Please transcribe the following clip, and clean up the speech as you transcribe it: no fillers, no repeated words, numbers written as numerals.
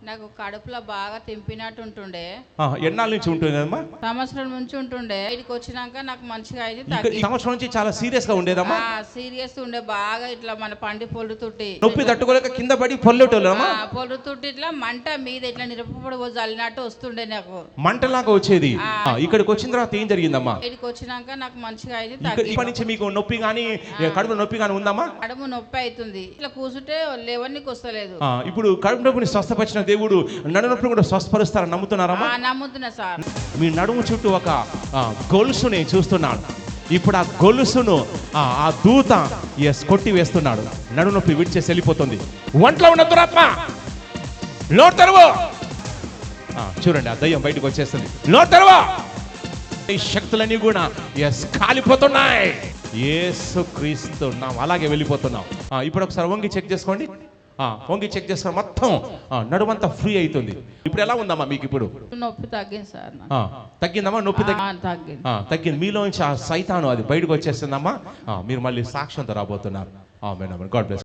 నాకు కడుపులో బాగా తింపినట్టు ఉంటుండే. ఎన్నాళ్ళ నుంచి ఉంటుందమ్మా? సంవత్సరం నుంచి ఉంటుండే. ఇక్కడికి వచ్చినాక నాకు మంచిగా అయింది. ఈ సంవత్సరం నుంచి చాలా సీరియస్ గా ఉండేదమ్మా? సీరియస్ ఉండే బాగా, ఇట్లా మన పండి పొల్లుతుంటి, నొప్పి తట్టుకోలేక కింద పడి పొల్లేటోళ్ళమ్మా? పొల్లుతుంటి, ఇట్లా మంట మీద ఇట్లా నిరపడి జల్లినట్టు వస్తుండే నాకు, మంటలాగా వచ్చేది. ఇక్కడికి వచ్చిన తర్వాత ఏం జరిగిందమ్మా? ఇక్కడికి వచ్చినాక నాకు మంచిగా అయింది. ఇప్పటి నుంచి మీకు నొప్పి గానీ కడుపు నొప్పి గానీ ఉందమ్మా? కడుపు నొప్పి అవుతుంది, ఇట్లా కూర్చుంటే లేవనికి వస్తలేదు. ఇప్పుడు కడుపు నొప్పిని స్వస్థపరిచిన దేవుడు నడు నొప్పిని కూడా స్వస్థపరుస్తారని నమ్ముతున్నారమ్మా? నమ్ముతున్నా సార్. మీ నడుము చుట్టూ ఒక గొలుసుని చూస్తున్నాను. ఇప్పుడు ఆ గొలుసును ఆ దూత కొట్టి వేస్తున్నాడు. నడు నొప్పి విడిచేసి వెళ్ళిపోతుంది. ఒంట్లో ఉన్న దురాత్మ నోరు తెరువు. చూడండి, ఆ దయ్యం బయటకు వచ్చేస్తుంది. నోరు తెరువు. ఈ శక్తులన్నీ కూడా కాలిపోతున్నాయి. యేసుక్రీస్తు నామమున అలాగే వెళ్ళిపోతున్నాం. ఇప్పుడు ఒకసారి వంగి చెక్ చేసుకోండి. వంగి చెక్ చేస్తారు, మొత్తం నడుమంతా ఫ్రీ అవుతుంది. ఇప్పుడు ఎలా ఉందమ్మా మీకు? ఇప్పుడు నొప్పి తగ్గింది సార్. తగ్గిందమ్మా? నొప్పి తగ్గింది. మీలో నుంచి ఆ సైతాను అది బయటకు వచ్చేస్తుందమ్మా. మీరు మళ్ళీ సాక్ష్యంతో రాబోతున్నారు. God bless.